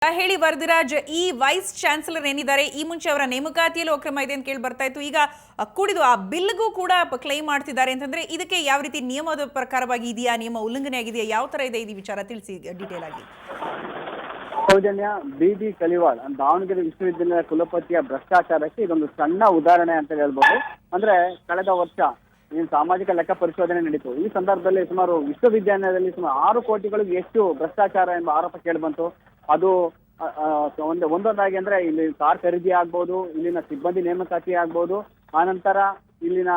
ಹೇಳಿ ವರದರಾಜ್, ಈ vice chancellor ಏನಿದ್ದಾರೆ ಈ ಮುಂಚೆ ಅವರ ನೇಮಕಾತಿಯಲ್ಲಿ ಅಕ್ರಮ ಇದೆ ಅಂತ ಕೇಳಿ ಬರ್ತಾ ಇತ್ತು. ಈಗ ಕೂಡಿದು ಆ ಬಿಲ್ಗೂ ಕೂಡ ಕ್ಲೈಮ್ ಮಾಡ್ತಿದ್ದಾರೆ ಅಂತಂದ್ರೆ ಇದಕ್ಕೆ ಯಾವ ರೀತಿ ನಿಯಮದ ಪ್ರಕಾರವಾಗಿ ಇದೆಯಾ, ನಿಯಮ ಉಲ್ಲಂಘನೆ ಆಗಿದೆಯಾ, ಯಾವ ತರ ಇದೆ ಈ ವಿಚಾರ ತಿಳಿಸಿ ಡೀಟೇಲ್ ಆಗಿ. ಸೌಜನ್ಯ, ಬಿ ಕಲಿವಾಳ್ ದಾವಣಗೆರೆ ವಿಶ್ವವಿದ್ಯಾಲಯ ಕುಲಪತಿಯ ಭ್ರಷ್ಟಾಚಾರಕ್ಕೆ ಇದೊಂದು ಸಣ್ಣ ಉದಾಹರಣೆ ಅಂತ ಹೇಳ್ಬೋದು. ಅಂದ್ರೆ ಕಳೆದ ವರ್ಷ ಸಾಮಾಜಿಕ ಲೆಕ್ಕ ಪರಿಶೋಧನೆ ನಡೀತು. ಈ ಸಂದರ್ಭದಲ್ಲಿ ಸುಮಾರು ವಿಶ್ವವಿದ್ಯಾಲಯದಲ್ಲಿ ಸುಮಾರು 6 ಕೋಟಿಗಳಿಗೆ ಎಷ್ಟು ಭ್ರಷ್ಟಾಚಾರ ಎಂಬ ಆರೋಪ ಕೇಳಿಬಂತು. ಅದು ಒಂದೊಂದಾಗಿ ಅಂದ್ರೆ ಇಲ್ಲಿ ಕಾರ್ ಖರೀದಿ ಆಗ್ಬೋದು, ಇಲ್ಲಿನ ಸಿಬ್ಬಂದಿ ನೇಮಕಾತಿ ಆಗ್ಬೋದು, ಆನಂತರ ಇಲ್ಲಿನ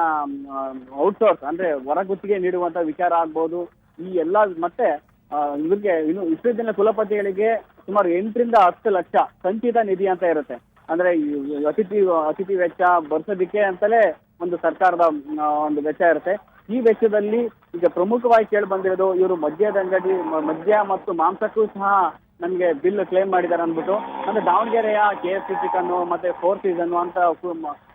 ಔಟ್ಸೋರ್ಸ್ ಅಂದ್ರೆ ಹೊರಗುತ್ತಿಗೆ ನೀಡುವಂತ ವಿಚಾರ ಆಗ್ಬೋದು. ಈ ಎಲ್ಲ ಮತ್ತೆ ಇವ್ರಿಗೆ ಇನ್ನು ವಿಶ್ವವಿದ್ಯಾಲಯ ಕುಲಪತಿಗಳಿಗೆ ಸುಮಾರು 8 ರಿಂದ 10 ಲಕ್ಷ ಸಂಚಿತ ನಿಧಿ ಅಂತ ಇರುತ್ತೆ. ಅಂದ್ರೆ ಅತಿಥಿ ವೆಚ್ಚ ಬರ್ಸೋದಿಕ್ಕೆ ಅಂತಲೇ ಒಂದು ಸರ್ಕಾರದ ಒಂದು ವೆಚ್ಚ ಇರುತ್ತೆ. ಈ ವೆಚ್ಚದಲ್ಲಿ ಈಗ ಪ್ರಮುಖವಾಗಿ ಕೇಳಿ ಬಂದಿರೋದು ಇವರು ಮದ್ಯ ಮತ್ತು ಮಾಂಸಕ್ಕೂ ಸಹ ನಮ್ಗೆ ಬಿಲ್ ಕ್ಲೇಮ್ ಮಾಡಿದ್ದಾರೆ ಅಂದ್ಬಿಟ್ಟು. ಅಂದ್ರೆ ದಾವಣಗೆರೆಯ KFC ಚಿಕನ್ ಮತ್ತೆ 4 ಸೀಸನ್ ಅಂತ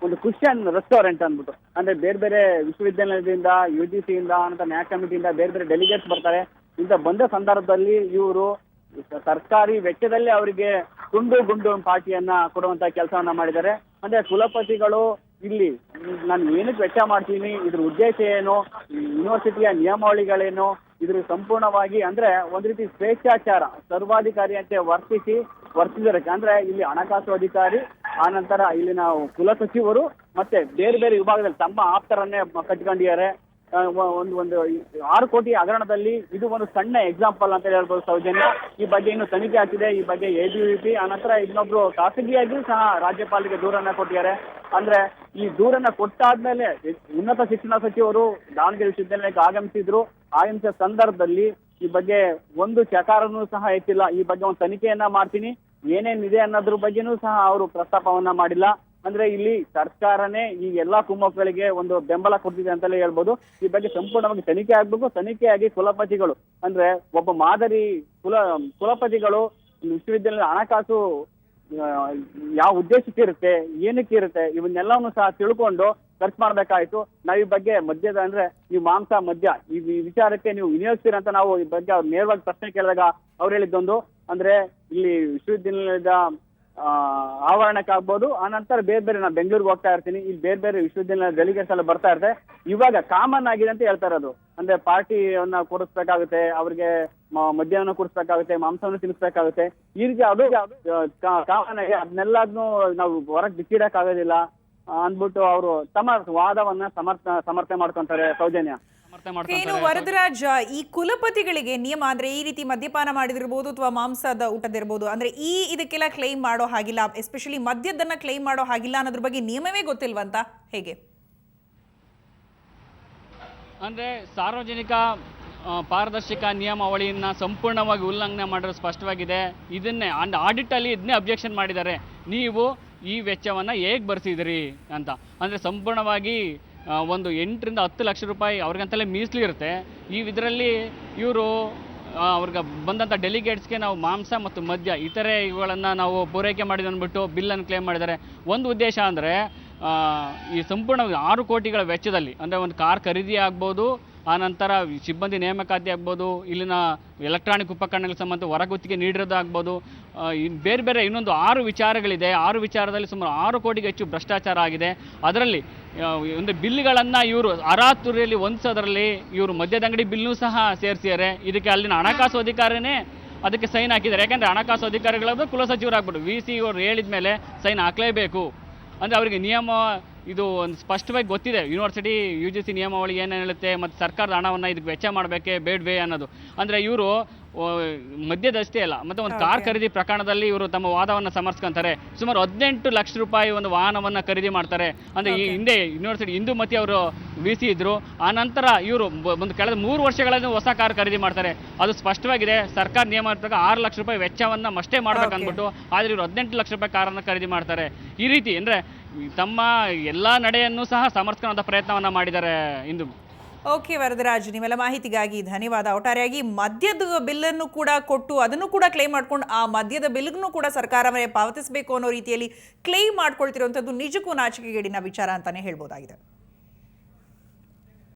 ಒಂದು ಕ್ರಿಶ್ಚಿಯನ್ ರೆಸ್ಟೋರೆಂಟ್ ಅಂದ್ಬಿಟ್ಟು, ಅಂದ್ರೆ ಬೇರೆ ಬೇರೆ ವಿಶ್ವವಿದ್ಯಾಲಯದಿಂದ UGC ಇಂದ ಅಂತ ನ್ಯಾಕ್ ಕಮಿಟಿಯಿಂದ ಬೇರೆ ಬೇರೆ ಡೆಲಿಗೇಟ್ಸ್ ಬರ್ತಾರೆ. ಇಂತ ಬಂದ ಸಂದರ್ಭದಲ್ಲಿ ಇವರು ಸರ್ಕಾರಿ ವೆಚ್ಚದಲ್ಲಿ ಅವರಿಗೆ ಗುಂಡು ಪಾರ್ಟಿಯನ್ನ ಕೊಡುವಂತ ಕೆಲಸವನ್ನ ಮಾಡಿದ್ದಾರೆ. ಅಂದ್ರೆ ಕುಲಪತಿಗಳು ಇಲ್ಲಿ ನಾನು ಏನಕ್ಕೆ ವೆಚ್ಚ ಮಾಡ್ತೀನಿ, ಇದ್ರ ಉದ್ದೇಶ ಏನು, ಯೂನಿವರ್ಸಿಟಿಯ ನಿಯಮಾವಳಿಗಳೇನು, ಇದ್ರ ಸಂಪೂರ್ಣವಾಗಿ ಅಂದ್ರೆ ಒಂದ್ ರೀತಿ ಸ್ವೇಚ್ಛಾಚಾರ ಸರ್ವಾಧಿಕಾರಿಯಂತೆ ವರ್ತಿಸಿದರೆ. ಅಂದ್ರೆ ಇಲ್ಲಿ ಹಣಕಾಸು ಅಧಿಕಾರಿ, ಆನಂತರ ಇಲ್ಲಿನ ಕುಲ ಸಚಿವರು ಮತ್ತೆ ಬೇರೆ ಬೇರೆ ವಿಭಾಗದಲ್ಲಿ ತಮ್ಮ ಆಪ್ತರನ್ನೇ ಕಟ್ಕೊಂಡಿದ್ದಾರೆ. ಒಂದು 6 ಕೋಟಿ ಹಗರಣದಲ್ಲಿ ಇದು ಒಂದು ಸಣ್ಣ ಎಕ್ಸಾಂಪಲ್ ಅಂತ ಹೇಳ್ಬೋದು ಸೌಜನ್ಯ. ಈ ಬಗ್ಗೆ ಇನ್ನು ತನಿಖೆ ಆಗ್ತಿದೆ. ಈ ಬಗ್ಗೆ ABVP ಆನಂತರ ಇನ್ನೊಬ್ರು ಖಾಸಗಿಯಾಗಿ ಸಹ ರಾಜ್ಯಪಾಲರಿಗೆ ದೂರನ್ನ ಕೊಟ್ಟಿದ್ದಾರೆ. ಅಂದ್ರೆ ಈ ದೂರನ್ನ ಕೊಟ್ಟಾದ್ಮೇಲೆ ಉನ್ನತ ಶಿಕ್ಷಣ ಸಚಿವರು ದಾವಣಗೆರೆ ವಿಶ್ವವಿದ್ಯಾಲಯಕ್ಕೆ ಆಗಮಿಸಿದ ಸಂದರ್ಭದಲ್ಲಿ ಈ ಬಗ್ಗೆ ಒಂದು ಚಕಾರನೂ ಸಹ ಎತ್ತಿಲ್ಲ. ಈ ಬಗ್ಗೆ ಒಂದು ತನಿಖೆಯನ್ನ ಮಾಡ್ತೀನಿ, ಏನೇನಿದೆ ಅನ್ನೋದ್ರ ಬಗ್ಗೆನೂ ಸಹ ಅವರು ಪ್ರಸ್ತಾಪವನ್ನ ಮಾಡಿಲ್ಲ. ಅಂದ್ರೆ ಇಲ್ಲಿ ಸರ್ಕಾರನೇ ಈ ಎಲ್ಲಾ ಕುಮ್ಮಕ್ಕಗಳಿಗೆ ಒಂದು ಬೆಂಬಲ ಕೊಡ್ತಿದೆ ಅಂತಲೇ ಹೇಳ್ಬೋದು. ಈ ಬಗ್ಗೆ ಸಂಪೂರ್ಣವಾಗಿ ತನಿಖೆ ಆಗ್ಬೇಕು. ತನಿಖೆಯಾಗಿ ಕುಲಪತಿಗಳು ಅಂದ್ರೆ ಒಬ್ಬ ಮಾದರಿ ಕುಲಪತಿಗಳು ವಿಶ್ವವಿದ್ಯಾಲಯದ ಹಣಕಾಸು ಯಾವ ಉದ್ದೇಶಕ್ಕೆ ಇರುತ್ತೆ, ಏನಕ್ಕೆ ಇರುತ್ತೆ, ಇವನ್ನೆಲ್ಲವನ್ನು ಸಹ ತಿಳ್ಕೊಂಡು ಖರ್ಚು ಮಾಡ್ಬೇಕಾಯ್ತು. ನಾವ್ ಈ ಬಗ್ಗೆ ಮದ್ಯದ ಅಂದ್ರೆ ಈ ಮದ್ಯ ಈ ವಿಚಾರಕ್ಕೆ ನೀವು ವಿನಿಯೋಗಿಸ್ತೀರಂತ ನಾವು ಈ ಬಗ್ಗೆ ಅವ್ರು ನೇರವಾಗಿ ಪ್ರಶ್ನೆ ಕೇಳಿದಾಗ ಅವ್ರು ಹೇಳಿದ್ದೊಂದು, ಅಂದ್ರೆ ಇಲ್ಲಿ ವಿಶ್ವವಿದ್ಯಾಲಯದ ಆವರಣಕ್ಕಾಗ್ಬೋದು, ಆನಂತರ ಬೇರೆ ಬೇರೆ ನಾನು ಬೆಂಗಳೂರಿಗೆ ಹೋಗ್ತಾ ಇರ್ತೀನಿ, ಇಲ್ಲಿ ಬೇರೆ ಬೇರೆ ವಿಶ್ವವಿದ್ಯಾಲಯ ಡೆಲಿಗೇಟ್ಸ್ ಎಲ್ಲ ಬರ್ತಾ ಇರ್ತಾರೆ. ಇವಾಗ ಕಾಮನ್ ಆಗಿದೆ ಅಂತ ಹೇಳ್ತಾ ಇರೋದು. ಅಂದ್ರೆ ಪಾರ್ಟಿಯನ್ನ ಕೊಡಿಸ್ಬೇಕಾಗುತ್ತೆ, ಅವ್ರಿಗೆ ಮದ್ಯವನ್ನು ಕೊಡಿಸ್ಬೇಕಾಗುತ್ತೆ, ಮಾಂಸವನ್ನು ತಿನ್ನಿಸ್ಬೇಕಾಗುತ್ತೆ. ಈ ರೀತಿ ಅದು ಕಾಮನ್ ಆಗಿ ಅದನ್ನೆಲ್ಲದನ್ನು ನಾವು ಹೊರಗೆ ಬಿಚ್ಚಿಡಕ್ ಆಗೋದಿಲ್ಲ ಅಂದ್ಬಿಟ್ಟು ಅವರು ತಮ್ಮ ವಾದವನ್ನ ಸಮರ್ಥನೆ ಮಾಡ್ಕೊಂತಾರೆ ಸೌಜನ್ಯ. ಏನು ವರದರಾಜ್, ಈ ಕುಲಪತಿಗಳಿಗೆ ನಿಯಮ ಅಂದ್ರೆ ಈ ರೀತಿ ಮದ್ಯಪಾನ ಮಾಡಿದಿರ್ಬೋದು ಅಥವಾ ಮಾಂಸದ ಊಟದಿರ್ಬೋದು, ಅಂದ್ರೆ ಇದಕ್ಕೆಲ್ಲ ಕ್ಲೈಮ್ ಮಾಡೋ ಹಾಗಿಲ್ಲ, ಎಸ್ಪೆಷಲಿ ಮದ್ಯದನ್ನ ಕ್ಲೈಮ್ ಮಾಡೋ ಹಾಗಿಲ್ಲ ಅನ್ನೋದ್ರ ಬಗ್ಗೆ ನಿಯಮವೇ ಗೊತ್ತಿಲ್ವಂತ ಹೇಗೆ? ಅಂದ್ರೆ ಸಾರ್ವಜನಿಕ ಪಾರದರ್ಶಕ ನಿಯಮಾವಳಿಯನ್ನ ಸಂಪೂರ್ಣವಾಗಿ ಉಲ್ಲಂಘನೆ ಮಾಡಿರೋ ಸ್ಪಷ್ಟವಾಗಿದೆ. ಇದನ್ನೇ ಆಡಿಟ್ ಅಲ್ಲಿ ಇದನ್ನೇ ಅಬ್ಜೆಕ್ಷನ್ ಮಾಡಿದ್ದಾರೆ. ನೀವು ಈ ವೆಚ್ಚವನ್ನ ಹೇಗೆ ಬರ್ಸಿದ್ರಿ ಅಂತ. ಅಂದ್ರೆ ಸಂಪೂರ್ಣವಾಗಿ ಒಂದು 8 ರಿಂದ 10 ಲಕ್ಷ ರೂಪಾಯಿ ಅವ್ರಿಗಂತಲೇ ಮೀಸಲು ಇರುತ್ತೆ. ಇದರಲ್ಲಿ ಇವರು ಅವ್ರಿಗೆ ಬಂದಂಥ ಡೆಲಿಗೇಟ್ಸ್ಗೆ ನಾವು ಮಾಂಸ ಮತ್ತು ಮದ್ಯ ಇತರೆ ಇವುಗಳನ್ನು ನಾವು ಪೂರೈಕೆ ಮಾಡಿದ ಅಂದ್ಬಿಟ್ಟು ಬಿಲ್ಲನ್ನು ಕ್ಲೇಮ್ ಮಾಡಿದ್ದಾರೆ. ಒಂದು ಉದ್ದೇಶ ಅಂದರೆ ಈ ಸಂಪೂರ್ಣ 6 ಕೋಟಿಗಳ ವೆಚ್ಚದಲ್ಲಿ ಅಂದರೆ ಒಂದು ಕಾರ್ ಖರೀದಿ ಆಗ್ಬೋದು, ಆನಂತರ ಸಿಬ್ಬಂದಿ ನೇಮಕಾತಿ ಆಗ್ಬೋದು, ಇಲ್ಲಿನ ಎಲೆಕ್ಟ್ರಾನಿಕ್ ಉಪಕರಣಗಳ ಸಂಬಂಧ ಹೊರಗುತ್ತಿಗೆ ನೀಡಿರೋದು ಆಗ್ಬೋದು, ಬೇರೆ ಬೇರೆ ಇನ್ನೊಂದು 6 ವಿಚಾರಗಳಿದೆ. 6 ವಿಚಾರದಲ್ಲಿ ಸುಮಾರು 6 ಕೋಟಿಗೆ ಹೆಚ್ಚು ಭ್ರಷ್ಟಾಚಾರ ಆಗಿದೆ. ಅದರಲ್ಲಿ ಒಂದು ಬಿಲ್ಗಳನ್ನು ಇವರು ಅರಾತುರಿಯಲ್ಲಿ ಹೊಂದಿಸೋದ್ರಲ್ಲಿ ಇವರು ಮದ್ಯದ ಅಂಗಡಿ ಬಿಲ್ನೂ ಸಹ ಸೇರಿಸಿದ್ದಾರೆ. ಇದಕ್ಕೆ ಅಲ್ಲಿನ ಹಣಕಾಸು ಅಧಿಕಾರಿನೇ ಅದಕ್ಕೆ ಸೈನ್ ಹಾಕಿದ್ದಾರೆ. ಯಾಕೆಂದರೆ ಹಣಕಾಸು ಅಧಿಕಾರಿಗಳಾದ ಕುಲಸಚಿವರಾಗ್ಬಿಟ್ಟು VC ಅವರು ಹೇಳಿದ ಮೇಲೆ ಸೈನ್ ಹಾಕಲೇಬೇಕು. ಅಂದರೆ ಅವರಿಗೆ ನಿಯಮ ಇದು ಒಂದು ಸ್ಪಷ್ಟವಾಗಿ ಗೊತ್ತಿದೆ. ಯೂನಿವರ್ಸಿಟಿ UGC ನಿಯಮಾವಳಿ ಏನೇನು ಹೇಳುತ್ತೆ ಮತ್ತು ಸರ್ಕಾರದ ಹಣವನ್ನು ಇದಕ್ಕೆ ವೆಚ್ಚ ಮಾಡಬೇಕೇ ಬೇಡವೇ ಅನ್ನೋದು. ಅಂದರೆ ಇವರು ಮದ್ಯದಷ್ಟೇ ಅಲ್ಲ, ಮತ್ತು ಒಂದು ಕಾರ್ ಖರೀದಿ ಪ್ರಕರಣದಲ್ಲಿ ಇವರು ತಮ್ಮ ವಾದವನ್ನು ಸಮರ್ಥಿಸ್ಕೊಂತಾರೆ. ಸುಮಾರು 18 ಲಕ್ಷ ರೂಪಾಯಿ ಒಂದು ವಾಹನವನ್ನು ಖರೀದಿ ಮಾಡ್ತಾರೆ. ಅಂದರೆ ಈ ಹಿಂದೆ ಯೂನಿವರ್ಸಿಟಿ ಇಂದುಮತಿ ಅವರು VC ಇದ್ರು. ಆ ನಂತರ ಇವರು ಒಂದು ಕಳೆದ 3 ವರ್ಷಗಳಲ್ಲಿ ಹೊಸ ಕಾರ್ ಖರೀದಿ ಮಾಡ್ತಾರೆ. ಅದು ಸ್ಪಷ್ಟವಾಗಿದೆ. ಸರ್ಕಾರ ನಿಯಮ ಪ್ರಕಾರ 6 ಲಕ್ಷ ರೂಪಾಯಿ ವೆಚ್ಚವನ್ನು ಅಷ್ಟೇ ಮಾಡ್ಬೇಕಂದ್ಬಿಟ್ಟು, ಆದರೆ ಇವರು 18 ಲಕ್ಷ ರೂಪಾಯಿ ಕಾರನ್ನು ಖರೀದಿ ಮಾಡ್ತಾರೆ. ಈ ರೀತಿ ಅಂದರೆ ತಮ್ಮ ಎಲ್ಲ ನಡೆಯನ್ನು ಸಹ ಸಮರ್ಥಿಸುವಂಥ ಪ್ರಯತ್ನವನ್ನು ಮಾಡಿದ್ದಾರೆ ಇಂದು. ಓಕೆ ವರದರಾಜ್, ನೀವೆಲ್ಲ ಮಾಹಿತಿಗಾಗಿ ಧನ್ಯವಾದ. ಒಟ್ಟಾರೆಯಾಗಿ ಮದ್ಯದ ಬಿಲ್ಲನ್ನು ಕೂಡ ಕೊಟ್ಟು ಅದನ್ನು ಕೂಡ ಕ್ಲೈಮ್ ಮಾಡ್ಕೊಂಡು ಆ ಮದ್ಯದ ಬಿಲ್ಗೂ ಕೂಡ ಸರ್ಕಾರವೇ ಪಾವತಿಸಬೇಕು ಅನ್ನೋ ರೀತಿಯಲ್ಲಿ ಕ್ಲೈಮ್ ಮಾಡ್ಕೊಳ್ತಿರುವಂಥದ್ದು ನಿಜಕ್ಕೂ ನಾಚಿಕೆಗೇಡಿನ ವಿಚಾರ ಅಂತಾನೆ ಹೇಳ್ಬೋದಾಗಿದೆ.